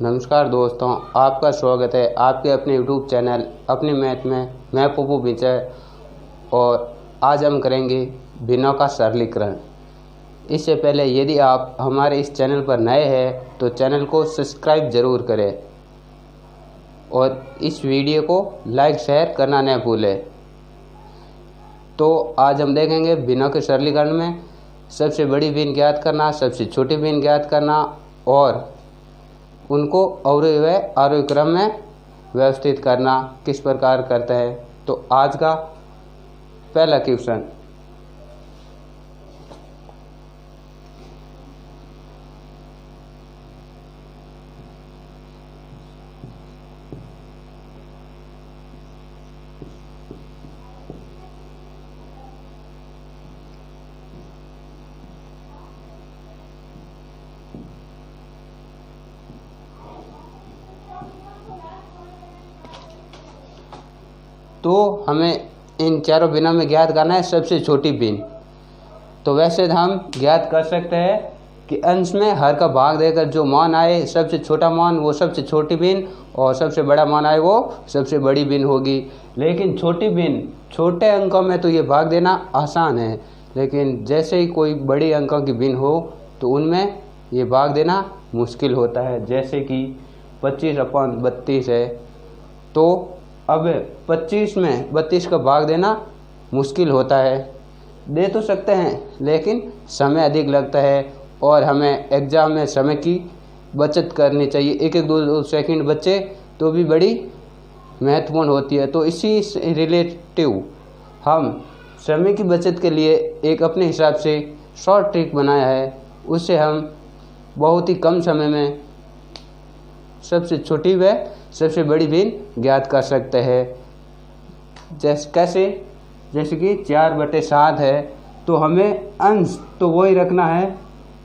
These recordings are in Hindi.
नमस्कार दोस्तों, आपका स्वागत है आपके अपने YouTube चैनल अपनी मैथ में। मैं पप्पू विजय और आज हम करेंगे भिन्नों का सरलीकरण। इससे पहले यदि आप हमारे इस चैनल पर नए हैं तो चैनल को सब्सक्राइब ज़रूर करें और इस वीडियो को लाइक शेयर करना न भूलें। तो आज हम देखेंगे भिन्नों के सरलीकरण में सबसे बड़ी भिन्न ज्ञात करना, सबसे छोटी भिन्न ज्ञात करना और उनको अवरोही व आरोही क्रम में व्यवस्थित करना किस प्रकार करते हैं। तो आज का पहला क्वेश्चन, तो हमें इन चारों भिन्नों में ज्ञात करना है सबसे छोटी भिन्न। तो वैसे हम ज्ञात कर सकते हैं कि अंश में हर का भाग देकर जो मान आए सबसे छोटा मान वो सबसे छोटी भिन्न और सबसे बड़ा मान आए वो सबसे बड़ी भिन्न होगी। लेकिन छोटी भिन्न छोटे अंकों में तो ये भाग देना आसान है, लेकिन जैसे ही कोई बड़ी अंकों की भिन्न हो तो उनमें ये भाग देना मुश्किल होता है। जैसे कि 25/32 है, तो अब 25 में 32 का भाग देना मुश्किल होता है। दे तो सकते हैं लेकिन समय अधिक लगता है और हमें एग्ज़ाम में समय की बचत करनी चाहिए। एक एक दो सेकंड बचे तो भी बड़ी महत्वपूर्ण होती है। तो इसी रिलेटिव हम समय की बचत के लिए एक अपने हिसाब से शॉर्ट ट्रिक बनाया है। उससे हम बहुत ही कम समय में सबसे छोटी व सबसे बड़ी भिन्न ज्ञात कर सकते हैं। जैसे कि 4/7 है, तो हमें अंश तो वही रखना है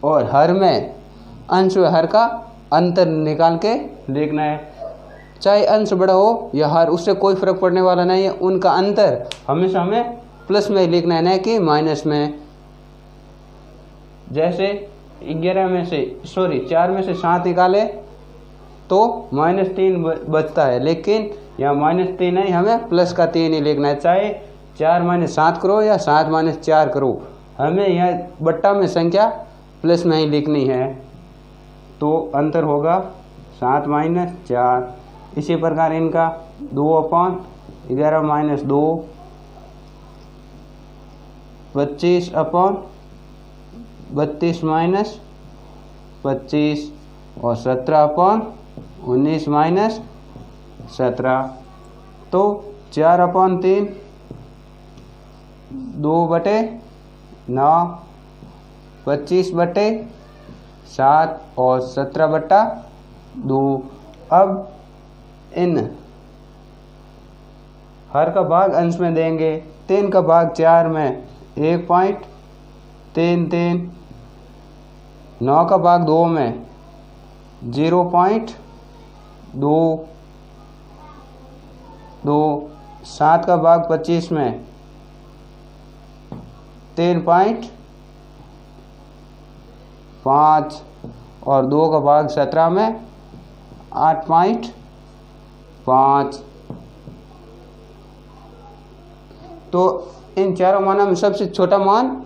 और हर में अंश व हर का अंतर निकाल के लिखना है। चाहे अंश बड़ा हो या हर, उससे कोई फर्क पड़ने वाला नहीं है। उनका अंतर हमेशा हमें प्लस में लिखना है, न कि माइनस में। जैसे 4 में से 7 निकाले तो -3 बचता है, लेकिन यहाँ -3 नहीं, हमें प्लस का 3 ही लिखना है। चाहे 4 - 7 करो या 7 - 4 करो, हमें यह बट्टा में संख्या प्लस में ही लिखनी है। तो अंतर होगा 7 - 4। इसी प्रकार इनका 2/11 - 2, 25/32 - 25 और 17/19 - 17। तो 4/3 2/9, 25/7 और 17/2। अब इन हर का भाग अंश में देंगे। 3 का भाग 4 में 1.33, 9 का भाग 2 में 0.22, 7 का भाग 25 में 3.5 और 2 का भाग 17 में 8.5। तो इन चारों मानों में सबसे छोटा मान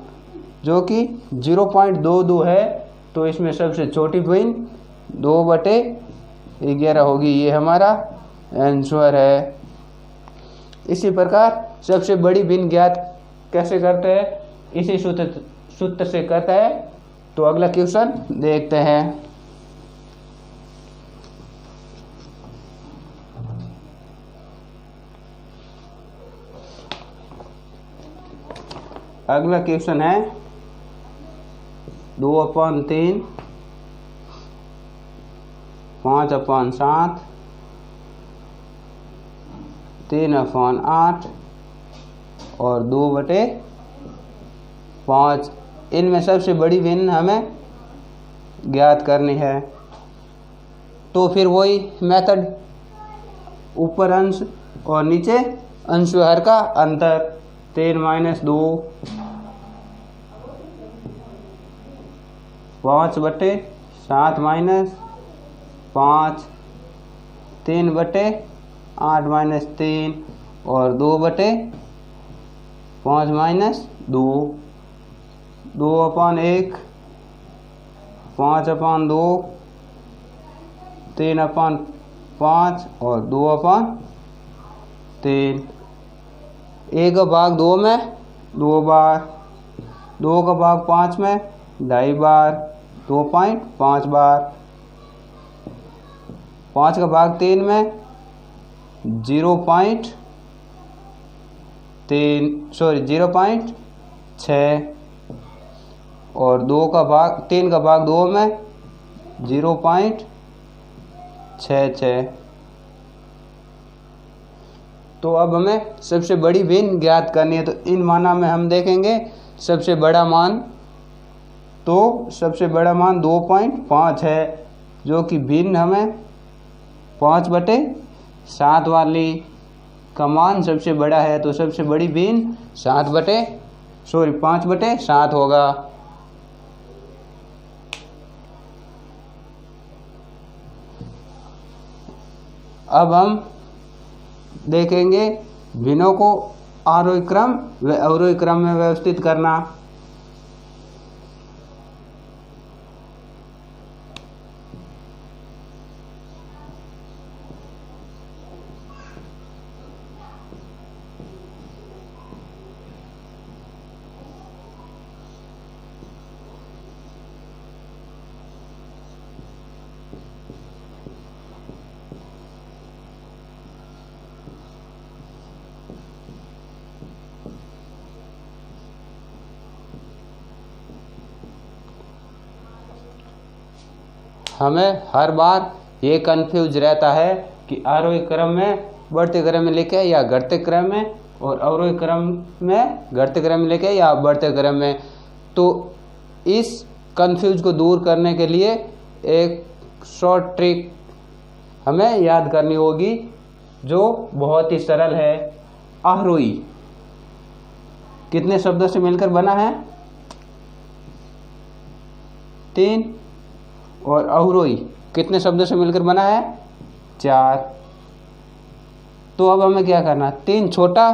जो कि 0.22 है, तो इसमें सबसे छोटी भिन्न 2/11 होगी। ये हमारा आंसर है। इसी प्रकार सबसे बड़ी भिन्न ज्ञात कैसे करते हैं, इसी सूत्र से करता है। तो अगला क्वेश्चन देखते हैं। अगला क्वेश्चन है 2/3, 5/7, 3/8 और 2/5। इनमें सबसे बड़ी भिन्न हमें ज्ञात करनी है। तो फिर वही मेथड, ऊपर अंश और नीचे अंश व हर का अंतर। 3 - 2 5/7 - 5, 3/8 माइनस 3 और 2/5 माइनस 2, 2/1, 5/2, 3/5 और 2/3। 1/2 में 2 बार, 2/5 में 2.5 बार, 2.5 बार, 5/3 में 0.6 और 3/2 में 0.66। तो अब हमें सबसे बड़ी भिन्न ज्ञात करनी है। तो इन मानों में हम देखेंगे सबसे बड़ा मान, तो सबसे बड़ा मान 2.5 है, जो कि भिन्न हमें 5/7 वाली का मान सबसे बड़ा है। तो सबसे बड़ी भिन्न 5/7 होगा। अब हम देखेंगे भिन्नों को आरोही क्रम व अवरोही क्रम में व्यवस्थित करना। हमें हर बार ये कंफ्यूज रहता है कि आरोही क्रम में बढ़ते क्रम में लिखे या घटते क्रम में, और अवरोही क्रम में घटते क्रम में लिखे या बढ़ते क्रम में। तो इस कंफ्यूज को दूर करने के लिए एक शॉर्ट ट्रिक हमें याद करनी होगी, जो बहुत ही सरल है। आरोही कितने शब्दों से मिलकर बना है? 3। और अवरोही कितने शब्दों से मिलकर बना है? 4। तो अब हमें क्या करना? 3 छोटा,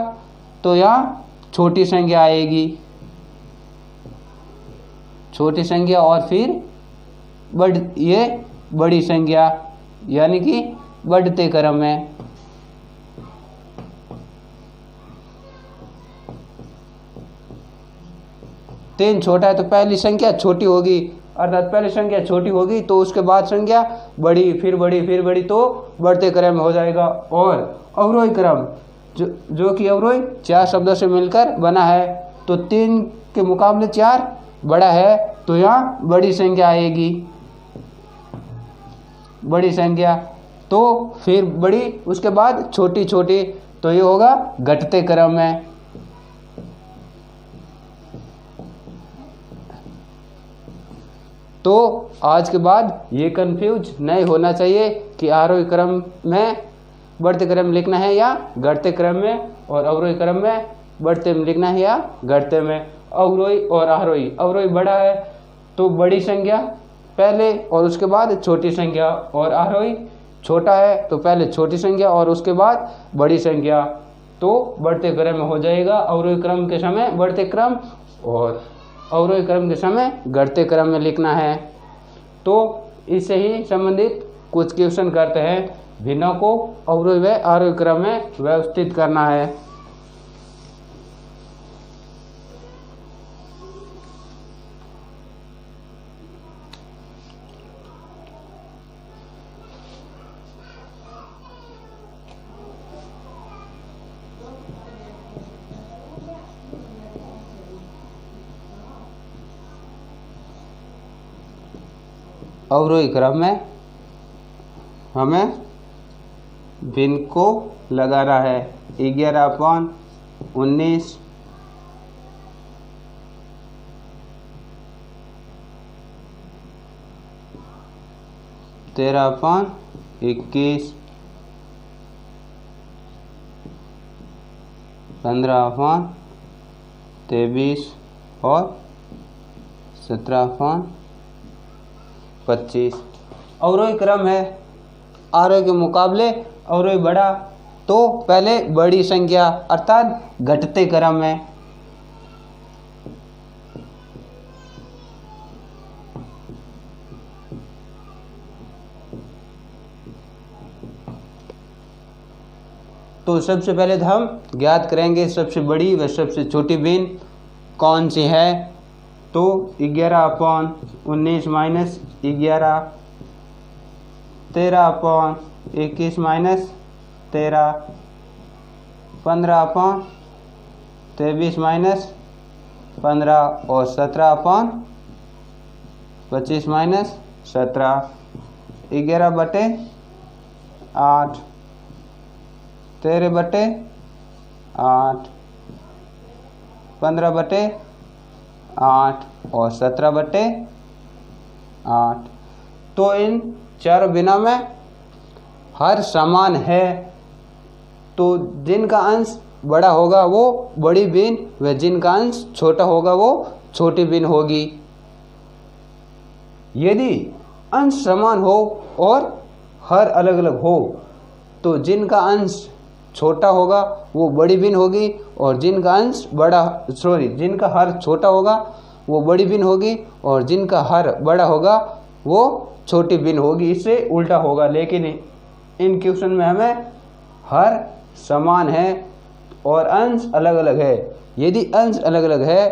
तो यहाँ छोटी संख्या आएगी, छोटी संख्या, और फिर ये बड़ी संख्या, यानी कि बढ़ते क्रम में। तीन छोटा है तो पहली संख्या छोटी होगी, अर्थात पहली संख्या छोटी होगी तो उसके बाद संख्या बड़ी, फिर बड़ी, फिर बड़ी, तो बढ़ते क्रम में हो जाएगा। और अवरोही क्रम जो कि अवरोही 4 शब्दों से मिलकर बना है, तो 3 के मुकाबले 4 बड़ा है, तो यहाँ बड़ी संख्या आएगी, बड़ी संख्या, तो फिर बड़ी, उसके बाद छोटी छोटी, तो ये होगा घटते क्रम में। तो आज के बाद ये कंफ्यूज नहीं होना चाहिए कि आरोही क्रम में बढ़ते क्रम में लिखना है या घटते क्रम में, और अवरोही क्रम में बढ़ते में लिखना है या घटते में। अवरोही और आरोही, अवरोही बड़ा है तो बड़ी संख्या पहले और उसके बाद छोटी संख्या, और आरोही छोटा है तो पहले छोटी संख्या और उसके बाद बड़ी संख्या, तो बढ़ते क्रम में हो जाएगा। अवरोही क्रम के समय बढ़ते क्रम और अवरोही क्रम के समय घटते क्रम में लिखना है। तो इससे ही संबंधित कुछ क्वेश्चन करते हैं, भिन्नों को अवरोही व आरोही क्रम में व्यवस्थित करना है। अवरोही क्रम में हमें भिन्न को लगाना है। 11/19, 13/21, 15/23 और 17/25 अवरोही क्रम है। आरोही के मुकाबले अवरोही बड़ा, तो पहले बड़ी संख्या अर्थात घटते क्रम में। तो सबसे पहले तो हम ज्ञात करेंगे सबसे बड़ी व सबसे छोटी भिन्न कौन सी है। तो 11/19 माइनस 11, 13/21 माइनस 13, 15/23 माइनस 15 और 17/25 माइनस 17, 11/8, 13/8, 15/8 और 17/8। तो इन चारों भिन्नों में हर समान है, तो जिनका अंश बड़ा होगा वो बड़ी भिन्न व जिनका अंश छोटा होगा वो छोटी भिन्न होगी। यदि अंश समान हो और हर अलग अलग हो तो जिनका अंश छोटा होगा वो बड़ी भिन्न होगी और जिनका हर छोटा होगा वो बड़ी भिन्न होगी और जिनका हर बड़ा होगा वो छोटी भिन्न होगी। इससे उल्टा होगा, लेकिन इन क्वेश्चन में हमें हर समान है और अंश अलग अलग है। यदि अंश अलग अलग है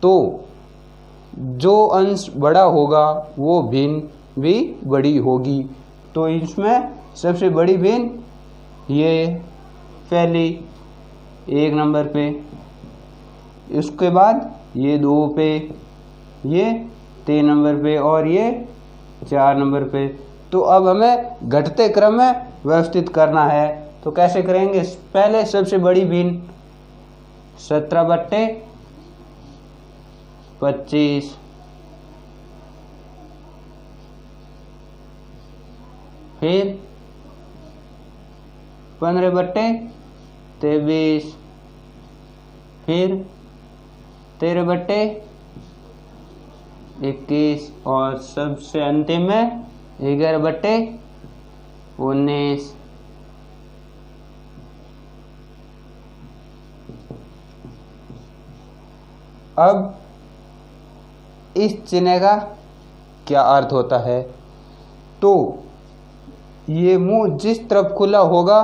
तो जो अंश बड़ा होगा वो भिन्न भी बड़ी होगी। तो इसमें सबसे बड़ी भिन्न ये पहली 1 नंबर पे, इसके बाद ये 2 पे, ये 3 नंबर पे और ये 4 नंबर पे। तो अब हमें घटते क्रम में व्यवस्थित करना है। तो कैसे करेंगे? पहले सबसे बड़ी भिन्न 17/25, फिर 15/23, फिर 13/21 और सबसे अंतिम में 11/19। अब इस चिन्ह का क्या अर्थ होता है? तो ये मुंह जिस तरफ खुला होगा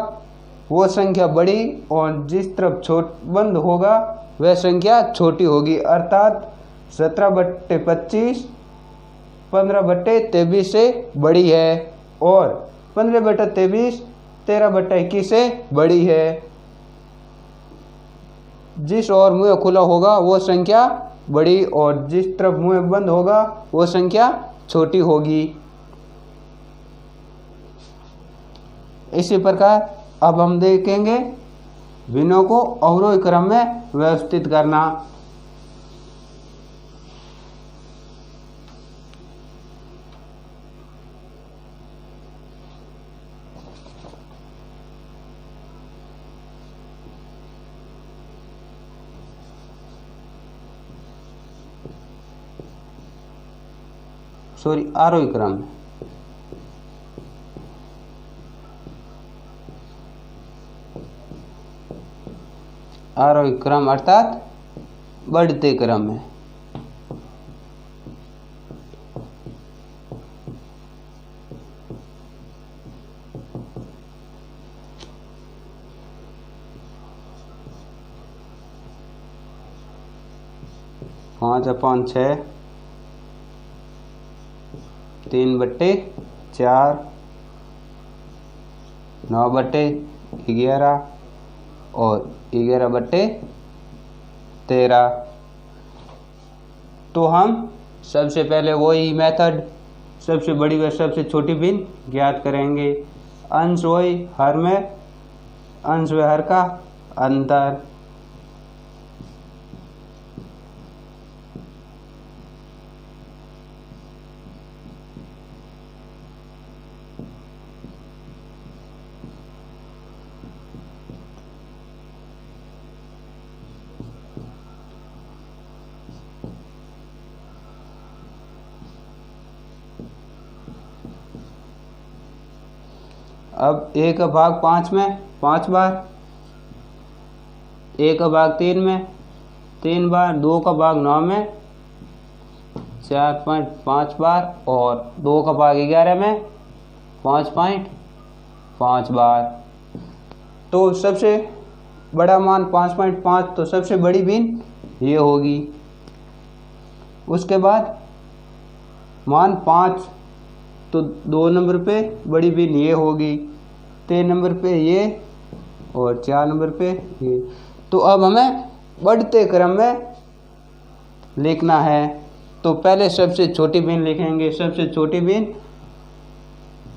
वो संख्या बड़ी और जिस तरफ बंद होगा वह संख्या छोटी होगी। अर्थात 17/25 15/23 से बड़ी है और 15/23 13/21 से बड़ी है। जिस ओर मुंह खुला होगा वो संख्या बड़ी और जिस तरफ मुंह बंद होगा वो संख्या छोटी होगी। इसी प्रकार अब हम देखेंगे भिन्नों को अवरोही क्रम में व्यवस्थित करना। आरोही क्रम में। आरोही क्रम अर्थात बढ़ते क्रम में। पाँच 5/6, 3/4, 9/11 और 11/13। तो हम सबसे पहले वही मेथड सबसे बड़ी व सबसे छोटी भिन्न ज्ञात करेंगे। अंश वही हर में अंश व हर का अंतर। अब a का भाग 5 में 5 बार, a का भाग 3 में 3 बार, 2 का भाग 9 में 4.5 बार और 2 का भाग 11 में 5.5 बार। तो सबसे बड़ा मान 5.5, तो सबसे बड़ी बीन ये होगी। उसके बाद मान 5, तो 2 नंबर पे बड़ी बीन ये होगी, 3 नंबर पे ये और 4 नंबर पे ये। तो अब हमें बढ़ते क्रम में लिखना है। तो पहले सबसे छोटी बीन लिखेंगे। सबसे छोटी बीन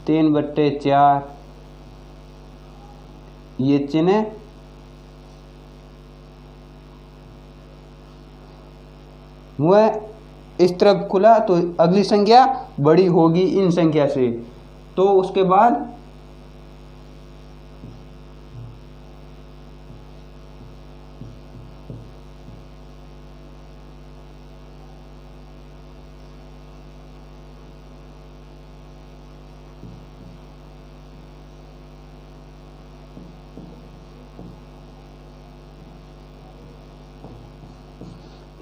3/4, ये चिन्ह मुँह इस तरफ खुला तो अगली संख्या बड़ी होगी इन संख्या से। तो उसके बाद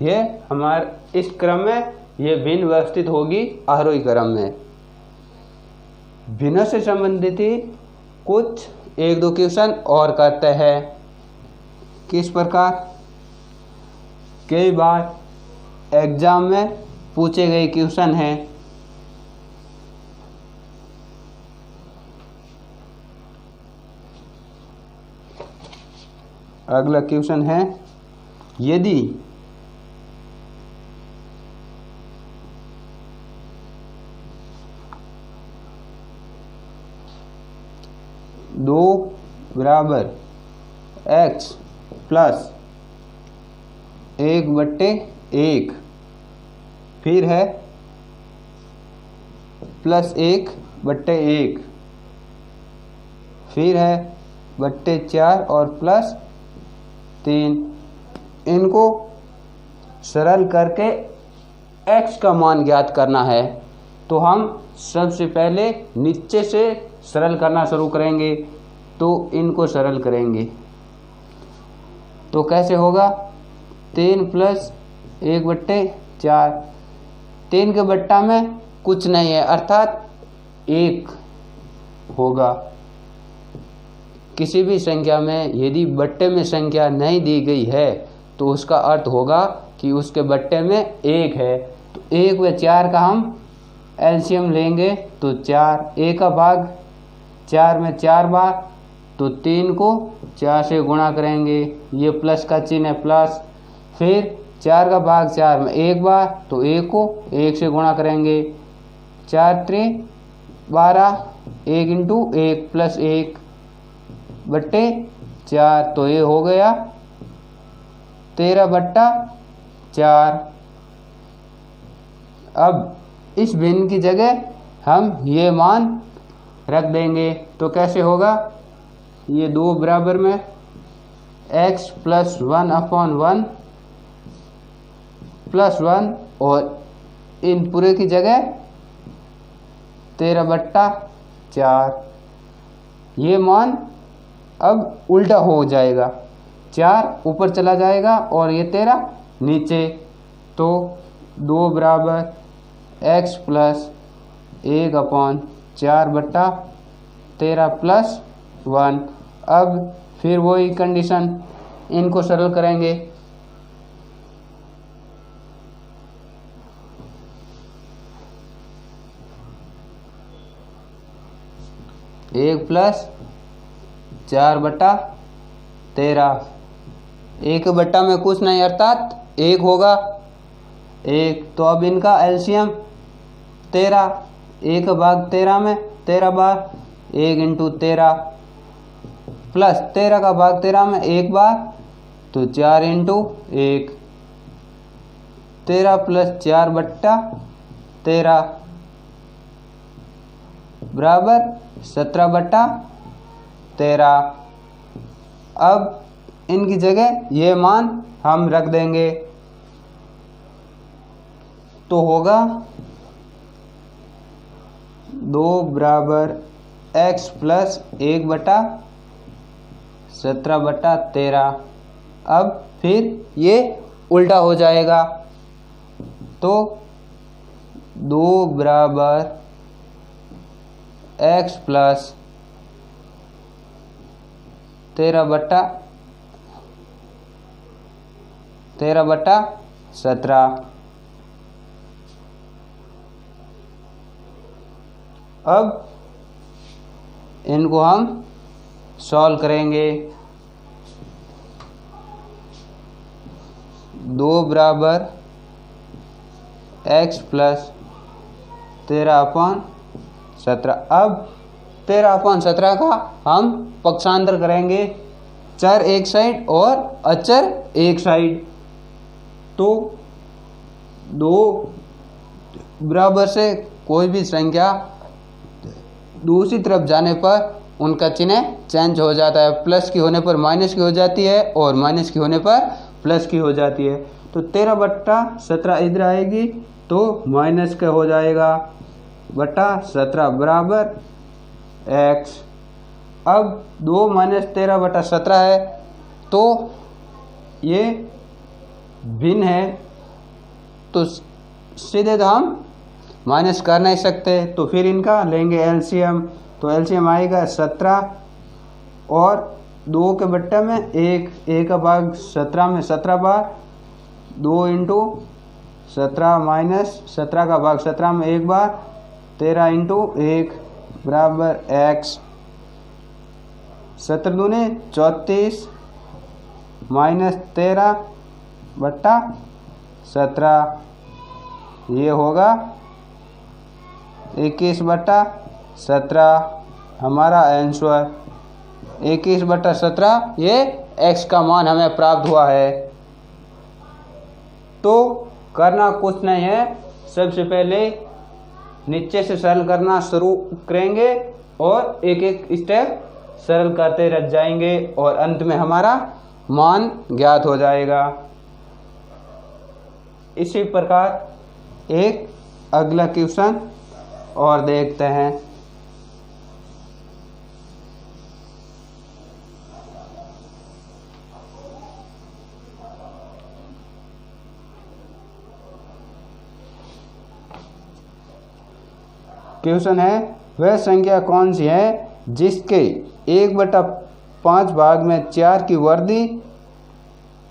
ये हमारे इस क्रम में ये भिन्न व्यवस्थित होगी आरोही क्रम में। भिन्नों से संबंधित ही कुछ 1-2 क्वेश्चन और करते हैं। किस प्रकार? कई बार एग्जाम में पूछे गए क्वेश्चन हैं। अगला क्वेश्चन है, यदि दो बराबर x प्लस 1/1 फिर है प्लस 1/1 फिर है /4 और प्लस 3, इनको सरल करके x का मान ज्ञात करना है। तो हम सबसे पहले नीचे से सरल करना शुरू करेंगे। तो इनको सरल करेंगे तो कैसे होगा? 3 + 1/4, 3 के बट्टा में कुछ नहीं है अर्थात 1 होगा। किसी भी संख्या में यदि बट्टे में संख्या नहीं दी गई है तो उसका अर्थ होगा कि उसके बट्टे में 1 है। तो 1 व 4 का हम एलसीएम लेंगे तो 4, 1 का भाग 4 में 4 बार, तो 3 को 4 से गुणा करेंगे, ये प्लस का चिन्ह है प्लस। फिर 4 का भाग 4 में 1 बार, तो 1 को 1 से गुणा करेंगे, 4×3 12, 1 × 1 प्लस 1/4, तो ये हो गया 13/4। अब इस भिन्न की जगह हम ये मान रख देंगे। तो कैसे होगा? ये 2 बराबर में x + 1/1 + 1 और इन पूरे की जगह 13/4। ये मान अब उल्टा हो जाएगा, 4 ऊपर चला जाएगा और ये 13 नीचे। तो 2 बराबर x + 1/4/13 + 1। अब फिर वही कंडीशन, इनको सरल करेंगे। 1 + 4/13, 1 बट्टा में कुछ नहीं अर्थात 1 होगा 1। तो अब इनका एलसीएम 13, 1 भाग 13 में 13 बार, 1 × 13 प्लस 13 का भाग 13 में 1 बार, तो 4 × 1, 13 + 4/13 बराबर 17/13। अब इनकी जगह ये मान हम रख देंगे तो होगा 2 बराबर x प्लस 1/17/13। अब फिर ये उल्टा हो जाएगा, तो 2 बराबर x प्लस 13/17। अब इनको हम सॉल्व करेंगे। 2 बराबर x प्लस 13/17। अब 13/17 का हम पक्षांतर करेंगे, चर एक साइड और अचर एक साइड। तो 2 बराबर से कोई भी संख्या दूसरी तरफ जाने पर उनका चिन्ह चेंज हो जाता है। प्लस की होने पर माइनस की हो जाती है और माइनस की होने पर प्लस की हो जाती है। तो 13/17 इधर आएगी तो माइनस का हो जाएगा बटा 17 बराबर x। अब 2 माइनस 13/17 है, तो ये भिन्न है, तो सीधे तो हम माइनस कर नहीं सकते, तो फिर इनका लेंगे एलसीएम। तो एलसीएम आएगा 17 और 2 के बट्टे में 1 का भाग 17 में 17 बार, 2 इंटू 17 माइनस 17 का भाग 17 में 1 बार, 13 इंटू 1 बराबर x। 17 दूने 34 माइनस 13/17, ये होगा 21/17 हमारा आंसर। 21/17 ये x का मान हमें प्राप्त हुआ है। तो करना कुछ नहीं है, सबसे पहले नीचे से सरल करना शुरू करेंगे और एक एक स्टेप सरल करते रह जाएंगे और अंत में हमारा मान ज्ञात हो जाएगा। इसी प्रकार एक अगला क्वेश्चन और देखते हैं। क्वेश्चन है, वह संख्या कौन सी है जिसके 1/5 भाग में 4 की वृद्धि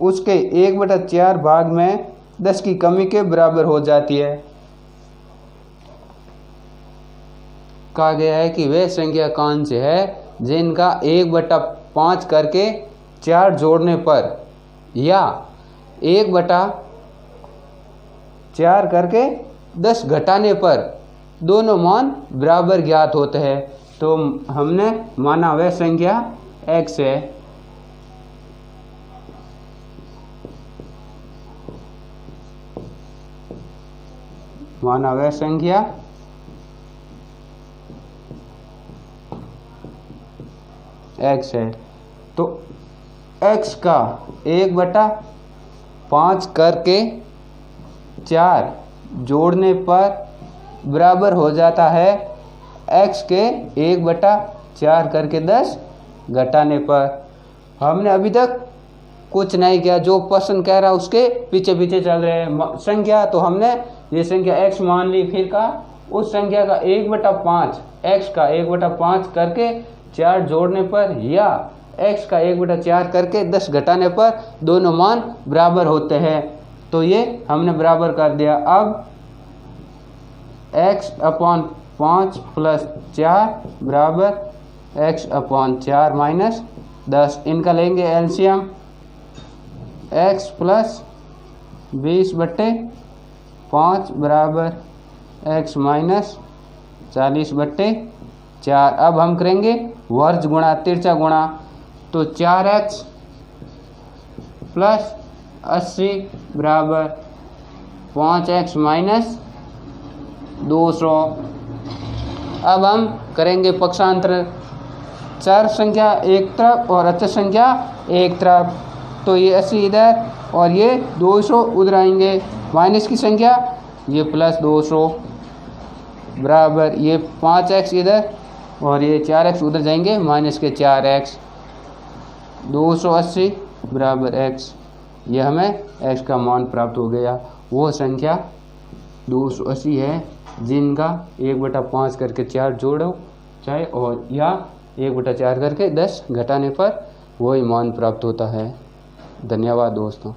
उसके 1/4 भाग में 10 की कमी के बराबर हो जाती है। कहा गया है कि वह संख्या कौन सी है जिनका 1/5 करके 4 जोड़ने पर या 1/4 करके 10 घटाने पर दोनों मान बराबर ज्ञात होते हैं। तो हमने माना वह संख्या x है। माना वह संख्या x है, तो x का 1/5 करके 4 जोड़ने पर बराबर हो जाता है x के 1/4 करके 10 घटाने पर। हमने अभी तक कुछ नहीं किया, जो प्रश्न कह रहा है उसके पीछे पीछे चल रहे हैं। संख्या तो हमने ये संख्या x मान ली, फिर का उस संख्या का 1/5 x का 1/5 करके 4 जोड़ने पर या x का 1/4 करके 10 घटाने पर दोनों मान बराबर होते हैं। तो ये हमने बराबर कर दिया। अब x/5 प्लस 4 बराबर x/4 माइनस 10। इनका लेंगे एलसीएम। x प्लस 20/5 बराबर x माइनस 40/4। अब हम करेंगे वर्ज गुणा तिरछा गुणा, तो 4x प्लस 80 बराबर 5x माइनस 200। अब हम करेंगे पक्षांतर, चार संख्या एक तरफ और अचर संख्या एक तरफ, तो ये 80 इधर और ये 200 उधर आएंगे। माइनस की संख्या ये प्लस 200 बराबर ये 5x इधर और ये 4x उधर जाएंगे, माइनस के 4x, 280 बराबर x। ये हमें x का मान प्राप्त हो गया। वो संख्या 280 है जिनका 1/5 करके 4 जोड़ो चाहे, और या 1/4 करके 10 घटाने पर वही मान प्राप्त होता है। धन्यवाद दोस्तों।